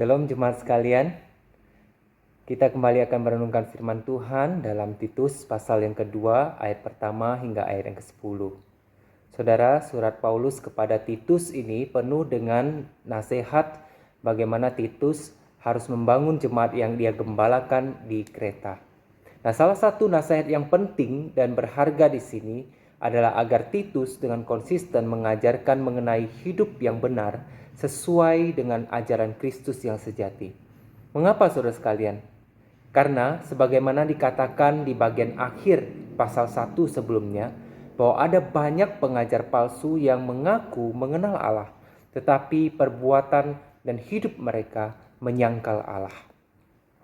Shalom jemaat sekalian. Kita kembali akan merenungkan firman Tuhan dalam Titus pasal yang kedua, ayat pertama hingga ayat yang ke-10. Saudara, surat Paulus kepada Titus ini penuh dengan nasihat bagaimana Titus harus membangun jemaat yang dia gembalakan di Kreta. Nah, salah satu nasihat yang penting dan berharga di sini adalah agar Titus dengan konsisten mengajarkan mengenai hidup yang benar sesuai dengan ajaran Kristus yang sejati. Mengapa saudara sekalian? Karena sebagaimana dikatakan di bagian akhir pasal 1 sebelumnya, bahwa ada banyak pengajar palsu yang mengaku mengenal Allah, tetapi perbuatan dan hidup mereka menyangkal Allah.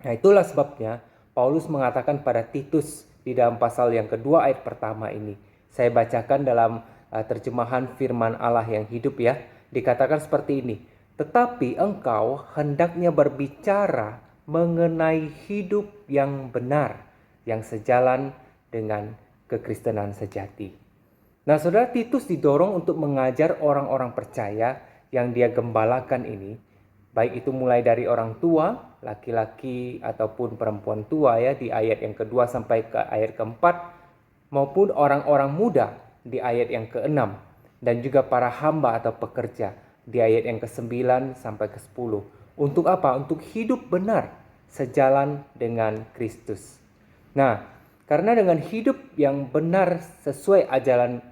Nah, itulah sebabnya Paulus mengatakan pada Titus di dalam pasal yang kedua ayat pertama ini. Saya bacakan dalam terjemahan firman Allah yang hidup ya. Dikatakan seperti ini. Tetapi engkau hendaknya berbicara mengenai hidup yang benar, yang sejalan dengan kekristenan sejati. Nah, saudara, Titus didorong untuk mengajar orang-orang percaya yang dia gembalakan ini, baik itu mulai dari orang tua, laki-laki ataupun perempuan tua ya di ayat yang kedua sampai ke ayat keempat, maupun orang-orang muda di ayat yang keenam, dan juga para hamba atau pekerja di ayat yang ke-9 sampai ke-10. Untuk apa? Untuk hidup benar sejalan dengan Kristus. Nah, karena dengan hidup yang benar sesuai ajaran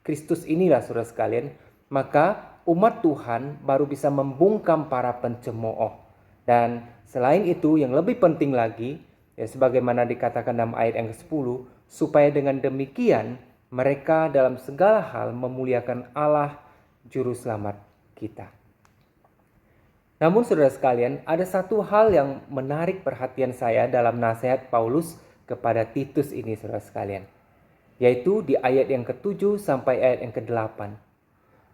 Kristus inilah saudara sekalian, maka umat Tuhan baru bisa membungkam para pencemooh. Dan selain itu yang lebih penting lagi, ya sebagaimana dikatakan dalam ayat yang ke-10, supaya dengan demikian mereka dalam segala hal memuliakan Allah Juru Selamat kita. Namun saudara sekalian, ada satu hal yang menarik perhatian saya dalam nasihat Paulus kepada Titus ini saudara sekalian. Yaitu di ayat yang ke-7 sampai ayat yang ke-8.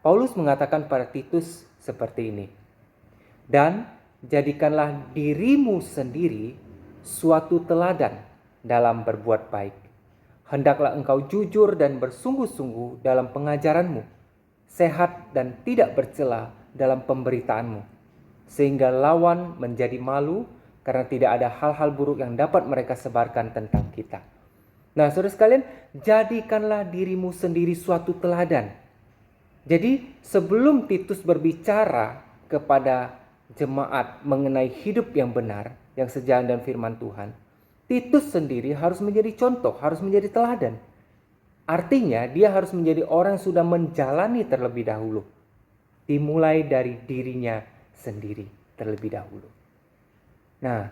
Paulus mengatakan pada Titus seperti ini. Dan jadikanlah dirimu sendiri suatu teladan dalam berbuat baik. Hendaklah engkau jujur dan bersungguh-sungguh dalam pengajaranmu, sehat dan tidak bercela dalam pemberitaanmu, sehingga lawan menjadi malu karena tidak ada hal-hal buruk yang dapat mereka sebarkan tentang kita. Nah, saudara sekalian, jadikanlah dirimu sendiri suatu teladan. Jadi, sebelum Titus berbicara kepada jemaat mengenai hidup yang benar, yang sejalan dengan firman Tuhan, Titus sendiri harus menjadi contoh, harus menjadi teladan. Artinya, dia harus menjadi orang yang sudah menjalani terlebih dahulu. Dimulai dari dirinya sendiri terlebih dahulu. Nah,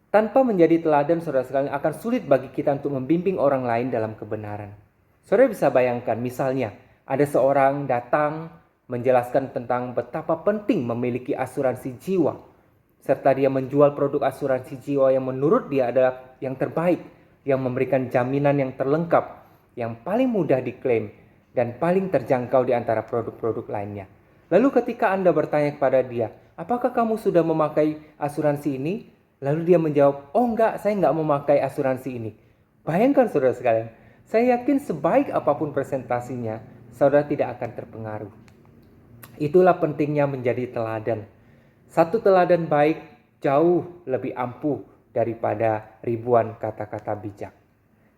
tanpa menjadi teladan saudara sekalian akan sulit bagi kita untuk membimbing orang lain dalam kebenaran. Saudara bisa bayangkan misalnya ada seorang datang menjelaskan tentang betapa penting memiliki asuransi jiwa, serta dia menjual produk asuransi jiwa yang menurut dia adalah yang terbaik, yang memberikan jaminan yang terlengkap, yang paling mudah diklaim dan paling terjangkau di antara produk-produk lainnya. Lalu ketika Anda bertanya kepada dia, apakah kamu sudah memakai asuransi ini? Lalu dia menjawab, oh enggak, saya enggak memakai asuransi ini. Bayangkan saudara sekalian, saya yakin sebaik apapun presentasinya, saudara tidak akan terpengaruh. Itulah pentingnya menjadi teladan. Satu teladan baik jauh lebih ampuh daripada ribuan kata-kata bijak.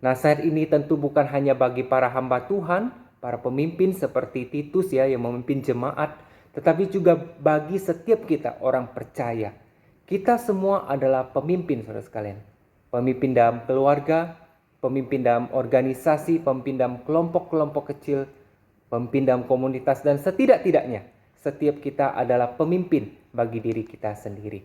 Nasihat ini tentu bukan hanya bagi para hamba Tuhan, para pemimpin seperti Titus ya yang memimpin jemaat, tetapi juga bagi setiap kita orang percaya. Kita semua adalah pemimpin saudara sekalian. Pemimpin dalam keluarga, pemimpin dalam organisasi, pemimpin dalam kelompok-kelompok kecil, pemimpin dalam komunitas, dan setidak-tidaknya setiap kita adalah pemimpin bagi diri kita sendiri.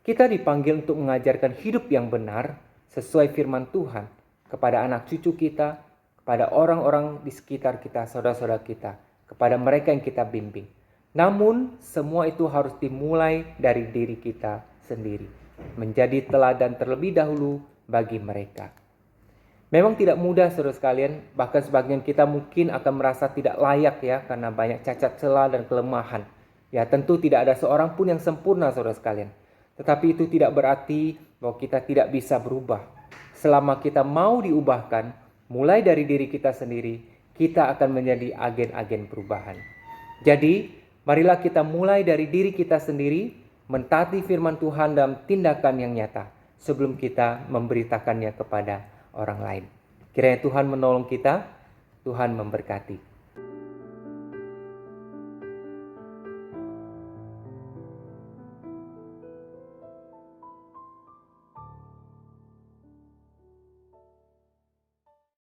Kita dipanggil untuk mengajarkan hidup yang benar sesuai firman Tuhan kepada anak cucu kita, kepada orang-orang di sekitar kita, saudara-saudara kita, kepada mereka yang kita bimbing. Namun semua itu harus dimulai dari diri kita sendiri, menjadi teladan terlebih dahulu bagi mereka. Memang tidak mudah saudara sekalian, bahkan sebagian kita mungkin akan merasa tidak layak ya, karena banyak cacat celah dan kelemahan. Ya tentu tidak ada seorang pun yang sempurna saudara sekalian. Tetapi itu tidak berarti bahwa kita tidak bisa berubah. Selama kita mau diubahkan, mulai dari diri kita sendiri, kita akan menjadi agen-agen perubahan. Jadi, marilah kita mulai dari diri kita sendiri, mentaati firman Tuhan dalam tindakan yang nyata sebelum kita memberitakannya kepada orang lain. Kiranya Tuhan menolong kita, Tuhan memberkati.